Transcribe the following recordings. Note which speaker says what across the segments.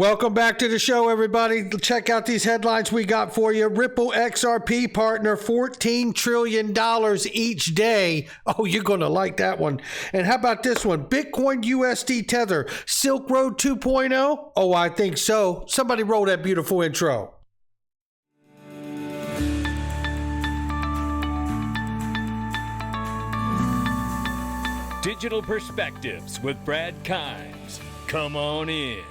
Speaker 1: Welcome back to the show, everybody. Check out these headlines we got for you. Ripple XRP partner $14 trillion each day. Oh, you're going to like that one. And how about this one? Bitcoin USDTether, Silk Road 2.0? Oh, I think so. Somebody roll that beautiful intro.
Speaker 2: Digital Perspectives with Brad Kimes. Come on in.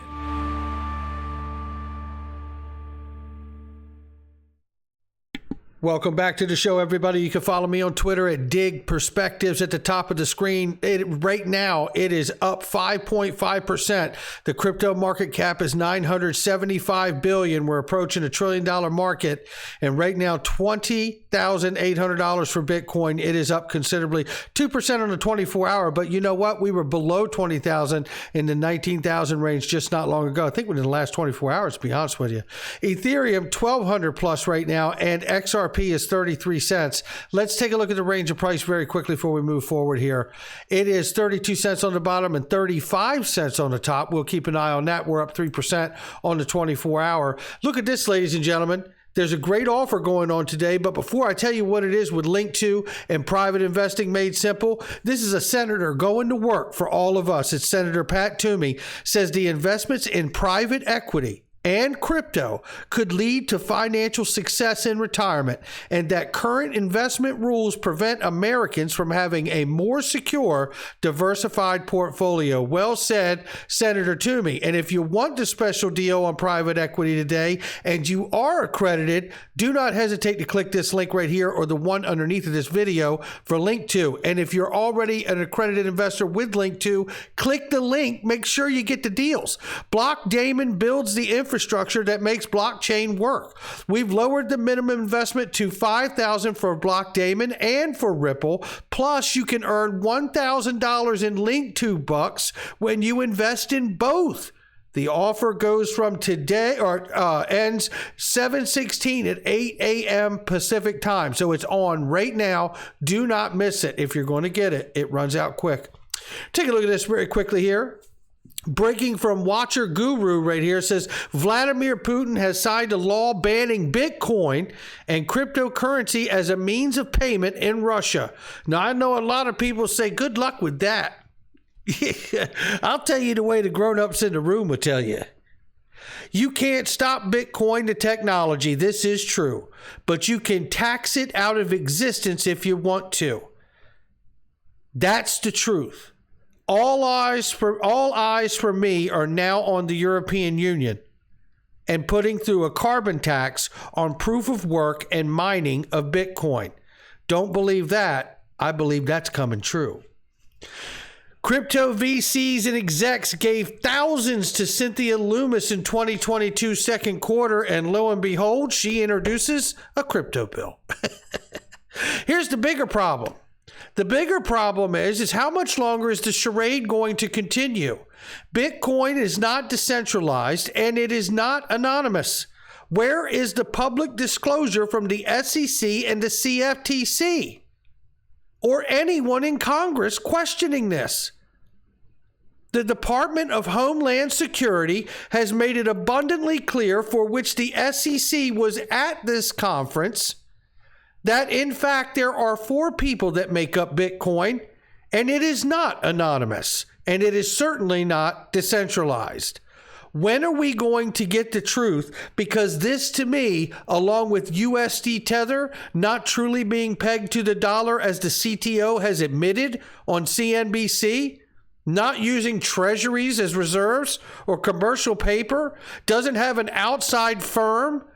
Speaker 1: Welcome back to the show, everybody. You can follow me on Twitter at Dig Perspectives at the top of the screen. Right now, it is up 5.5%. The crypto market cap is $975 billion. We're approaching $1 trillion market. And right now, $20,800 for Bitcoin. It is up considerably, 2% on the 24-hour. But you know what? We were below 20,000 in the 19,000 range just not long ago. I think within the last 24 hours, to be honest with you. Ethereum, 1,200 plus right now, and XRP is 33 cents. Let's take a look at the range of price very quickly before we move forward here. It is 32 cents on the bottom and 35 cents on the top. We'll keep an eye on that. We're up 3% on the 24-hour. Look at this, ladies and gentlemen. There's a great offer going on today, but before I tell you what it is with Link2 and private investing made simple, this is a senator going to work for all of us. It's Senator Pat Toomey, says the investments in private equity and crypto could lead to financial success in retirement, and that current investment rules prevent Americans from having a more secure, diversified portfolio. Well said, Senator Toomey. And if you want the special deal on private equity today and you are accredited, do not hesitate to click this link right here or the one underneath of this video for Link2. And if you're already an accredited investor with Link2, click the link. Make sure you get the deals. Block Daemon builds the infrastructure that makes blockchain work. We've lowered the minimum investment to $5,000 for Block Daemon and for Ripple. Plus, you can earn $1,000 in Link2 bucks when you invest in both. The offer goes from today or ends 7/16 at 8 a.m. Pacific time. So it's on right now. Do not miss it. If you're going to get it, it runs out quick. Take a look at this very quickly here. Breaking from Watcher Guru right here, says Vladimir Putin has signed a law banning Bitcoin and cryptocurrency as a means of payment in Russia. Now, I know a lot of people say good luck with that. I'll tell you the way the grown-ups in the room will tell you. You can't stop Bitcoin, the technology. This is true. But you can tax it out of existence if you want to. That's the truth. All eyes for me are now on the European Union and putting through a carbon tax on proof of work and mining of Bitcoin. Don't believe that. I believe that's coming true. Crypto VCs and execs gave thousands to Cynthia Loomis in 2022 second quarter, and lo and behold, she introduces a crypto bill. Here's the bigger problem. The bigger problem is how much longer is the charade going to continue? Bitcoin is not decentralized and it is not anonymous. Where is the public disclosure from the SEC and the CFTC? Or anyone in Congress questioning this? The Department of Homeland Security has made it abundantly clear, for which the SEC was at this conference, that in fact there are 4 people that make up Bitcoin, and it is not anonymous, and it is certainly not decentralized. When are we going to get the truth? Because this, to me, along with USDTether not truly being pegged to the dollar, as the CTO has admitted on CNBC, not using treasuries as reserves or commercial paper, doesn't have an outside firm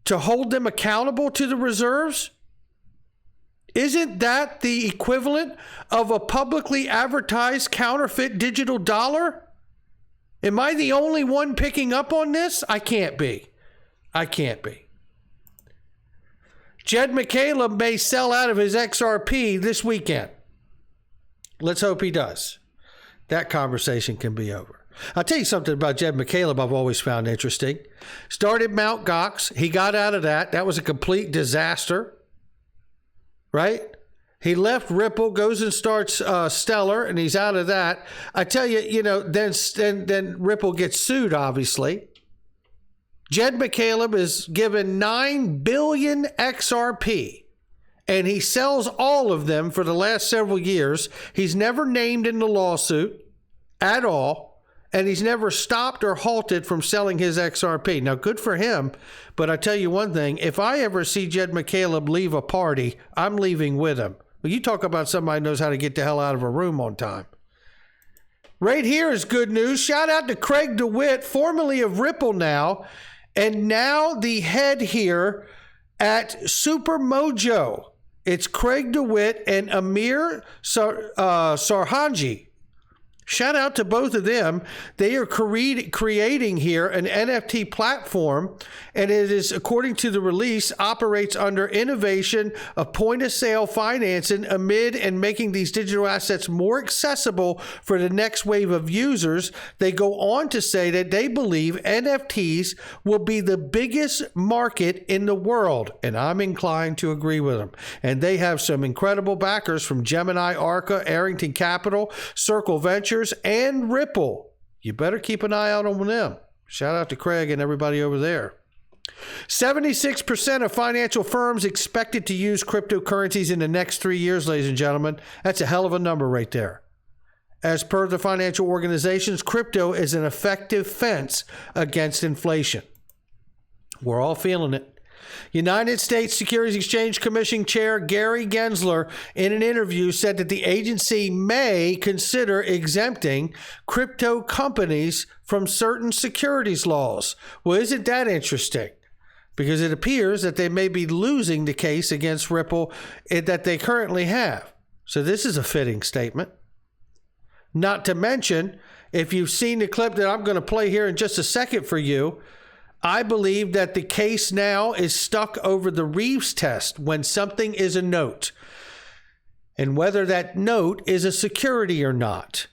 Speaker 1: to hold them accountable to the reserves? Isn't that the equivalent of a publicly advertised counterfeit digital dollar? Am I the only one picking up on this? I can't be. I can't be. Jed McCaleb may sell out of his XRP this weekend. Let's hope he does. That conversation can be over. I'll tell you something about Jed McCaleb I've always found interesting. Started Mt. Gox. He got out of that. That was a complete disaster. Right? He left Ripple, goes and starts Stellar, and he's out of that. I tell you, then Ripple gets sued, obviously. Jed McCaleb is given 9 billion XRP, and he sells all of them for the last several years. He's never named in the lawsuit at all, and he's never stopped or halted from selling his XRP. Now, good for him, but I tell you one thing, if I ever see Jed McCaleb leave a party, I'm leaving with him. Well, you talk about somebody who knows how to get the hell out of a room on time. Right here is good news. Shout out to Craig Dewitt, formerly of Ripple now, and now the head here at Supermojo. It's Craig Dewitt and Amir Sarhanji. Shout out to both of them. They are creating here an NFT platform, and it is, according to the release, operates under innovation of point-of-sale financing amid and making these digital assets more accessible for the next wave of users. They go on to say that they believe NFTs will be the biggest market in the world, and I'm inclined to agree with them. And they have some incredible backers from Gemini, Arca, Arrington Capital, Circle Ventures, and Ripple. You better keep an eye out on them. Shout out to Craig and everybody over there. 76% of financial firms expected to use cryptocurrencies in the next 3 years, ladies and gentlemen. That's a hell of a number right there. As per the financial organizations, crypto is an effective fence against inflation. We're all feeling it. United States Securities Exchange Commission Chair Gary Gensler, in an interview, said that the agency may consider exempting crypto companies from certain securities laws. Well, isn't that interesting? Because it appears that they may be losing the case against Ripple that they currently have. So this is a fitting statement. Not to mention, if you've seen the clip that I'm going to play here in just a second for you, I believe that the case now is stuck over the Reeves test when something is a note and whether that note is a security or not.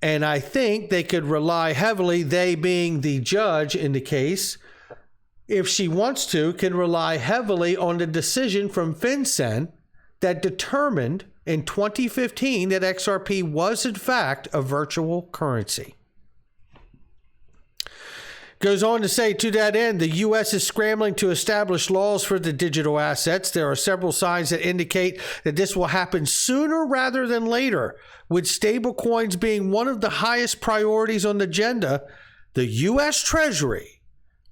Speaker 1: And I think they could rely heavily, they being the judge in the case, if she wants to, can rely heavily on the decision from FinCEN that determined in 2015 that XRP was in fact a virtual currency. Goes on to say, to that end, the U.S. is scrambling to establish laws for the digital assets. There are several signs that indicate that this will happen sooner rather than later, with stablecoins being one of the highest priorities on the agenda. The U.S. Treasury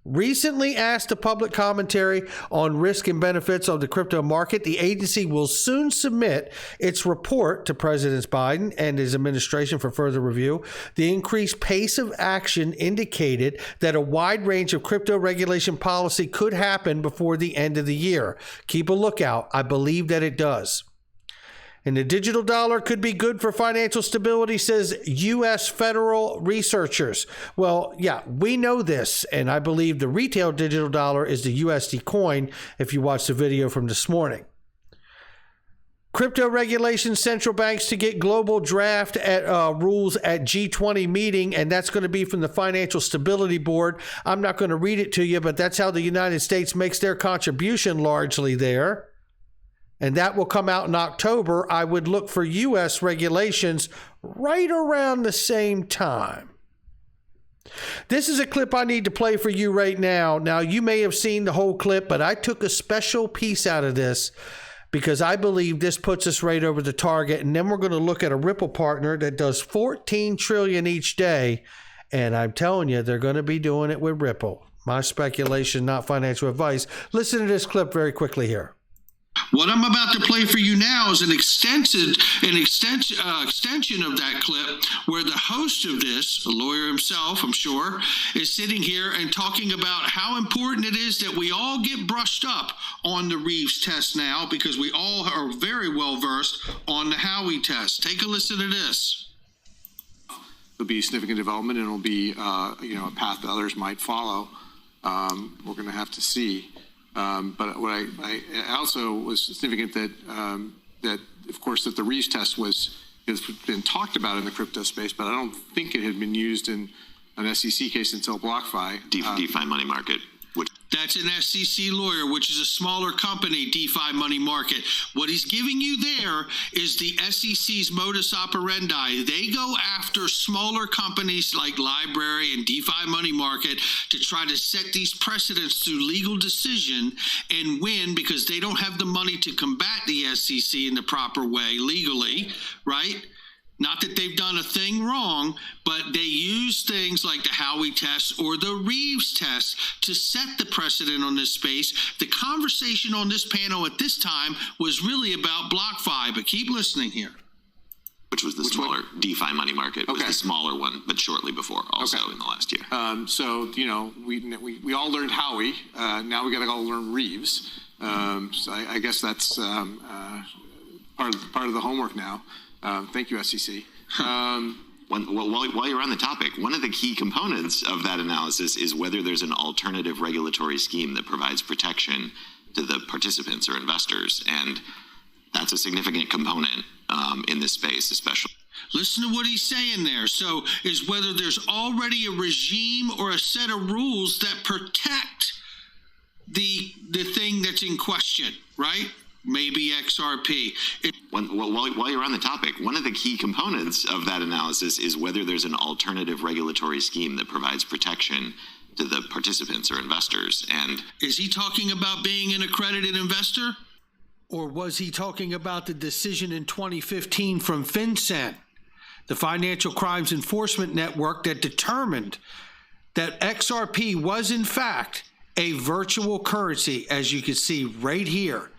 Speaker 1: recently asked a public commentary on risk and benefits of the crypto market. The agency will soon submit its report to President Biden and his administration for further review. The increased pace of action indicated that a wide range of crypto regulation policy could happen before the end of the year. Keep a lookout. I believe that it does. And the digital dollar could be good for financial stability, says U.S. federal researchers. Well, yeah, we know this, and I believe the retail digital dollar is the USD coin, if you watch the video from this morning. Crypto regulations, central banks to get global draft rules at G20 meeting, and that's going to be from the Financial Stability Board. I'm not going to read it to you, but that's how the United States makes their contribution largely there. And that will come out in October. I would look for U.S. regulations right around the same time. This is a clip I need to play for you right now. Now, you may have seen the whole clip, but I took a special piece out of this because I believe this puts us right over the target. And then we're going to look at a Ripple partner that does 14 trillion each day. And I'm telling you, they're going to be doing it with Ripple. My speculation, not financial advice. Listen to this clip very quickly here.
Speaker 3: What I'm about to play for you now is an extension of that clip where the host of this, the lawyer himself, I'm sure, is sitting here and talking about how important it is that we all get brushed up on the Reeves test now, because we all are very well versed on the Howey test. Take a listen to this.
Speaker 4: There'll be significant development, and it'll be a path that others might follow. We're going to have to see. But what I also was significant that of course that the Reeves test has been talked about in the crypto space, but I don't think it had been used in an SEC case until BlockFi.
Speaker 5: DeFi money market, which
Speaker 3: That's an SEC lawyer, which is a smaller company, DeFi money market. What he's giving you there is the SEC's modus operandi. They go after smaller companies like Library and DeFi money market to try to set these precedents through legal decision and win, because they don't have the money to combat the SEC in the proper way legally, right? Not that they've done a thing wrong, but they use things like the Howey test or the Reeves test to set the precedent on this space. The conversation on this panel at this time was really about BlockFi, but keep listening here.
Speaker 5: Which was the smaller DeFi money market, was
Speaker 4: Okay.
Speaker 5: the smaller one, but shortly before, also
Speaker 4: Okay.
Speaker 5: in the last year.
Speaker 4: So, we all learned Howey. Now we got to go learn Reeves. So I guess that's part of the homework now. Thank you, SEC.
Speaker 5: While you're on the topic, one of the key components of that analysis is whether there's an alternative regulatory scheme that provides protection to the participants or investors. And that's a significant component in this space, especially.
Speaker 3: Listen to what he's saying there. So is whether there's already a regime or a set of rules that protect the thing that's in question, right? Maybe XRP.
Speaker 5: While you're on the topic, one of the key components of that analysis is whether there's an alternative regulatory scheme that provides protection to the participants or investors. And
Speaker 3: Is he talking about being an accredited investor?
Speaker 1: Or was he talking about the decision in 2015 from FinCEN, the Financial Crimes Enforcement Network, that determined that XRP was in fact a virtual currency, as you can see right here?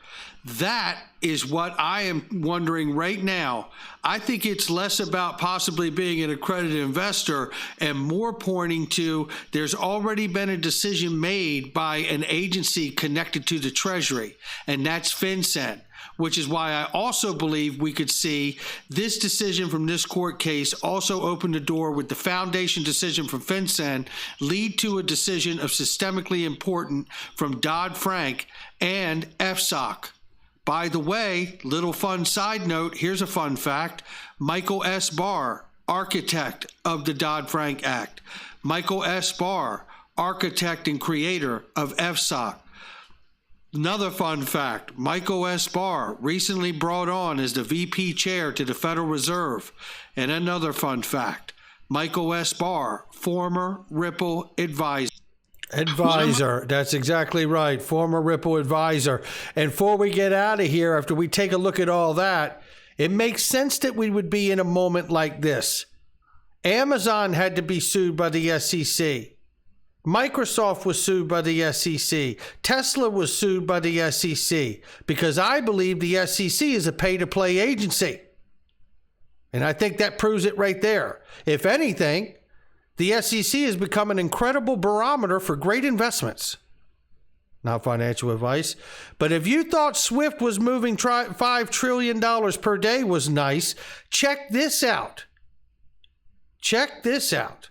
Speaker 1: That is what I am wondering right now. I think it's less about possibly being an accredited investor and more pointing to there's already been a decision made by an agency connected to the Treasury, and that's FinCEN, which is why I also believe we could see this decision from this court case also open the door with the foundation decision from FinCEN lead to a decision of systemically important from Dodd-Frank and FSOC. By the way, little fun side note, here's a fun fact. Michael S. Barr, architect of the Dodd-Frank Act. Michael S. Barr, architect and creator of FSOC. Another fun fact, Michael S. Barr recently brought on as the VP chair to the Federal Reserve. And another fun fact, Michael S. Barr, former Ripple advisor. That's exactly right. Former Ripple advisor. And before we get out of here, after we take a look at all that, it makes sense that we would be in a moment like this. Amazon had to be sued by the SEC. Microsoft was sued by the SEC. Tesla was sued by the SEC because I believe the SEC is a pay-to-play agency. And I think that proves it right there. If anything, the SEC has become an incredible barometer for great investments. Not financial advice. But if you thought Swift was moving $5 trillion per day was nice, check this out. Check this out.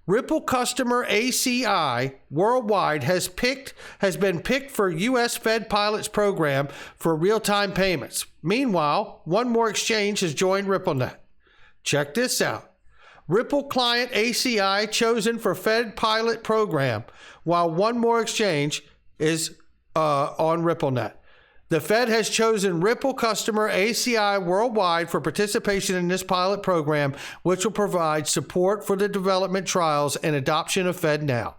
Speaker 1: Ripple customer ACI worldwide has been picked for U.S. Fed pilots program for real-time payments. Meanwhile, one more exchange has joined RippleNet. Check this out. Ripple client ACI chosen for Fed pilot program, while one more exchange is on RippleNet. The Fed has chosen Ripple customer ACI worldwide for participation in this pilot program, which will provide support for the development, trials, and adoption of FedNow.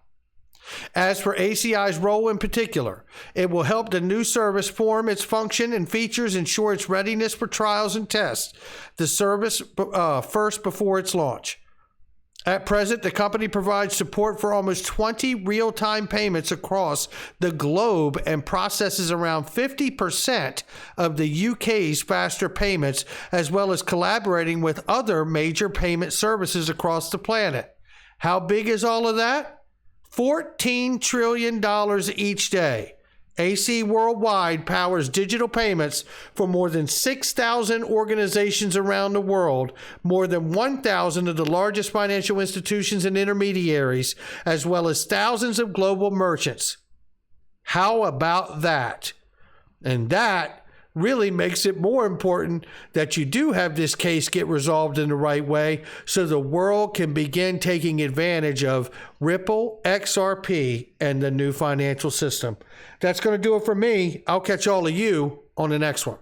Speaker 1: As for ACI's role in particular, it will help the new service form its function and features, ensure its readiness for trials and tests, the service first before its launch. At present, the company provides support for almost 20 real-time payments across the globe and processes around 50% of the UK's faster payments, as well as collaborating with other major payment services across the planet. How big is all of that? $14 trillion each day. AC Worldwide powers digital payments for more than 6,000 organizations around the world, more than 1,000 of the largest financial institutions and intermediaries, as well as thousands of global merchants. How about that? And that really makes it more important that you do have this case get resolved in the right way so the world can begin taking advantage of Ripple, XRP, and the new financial system. That's going to do it for me. I'll catch all of you on the next one.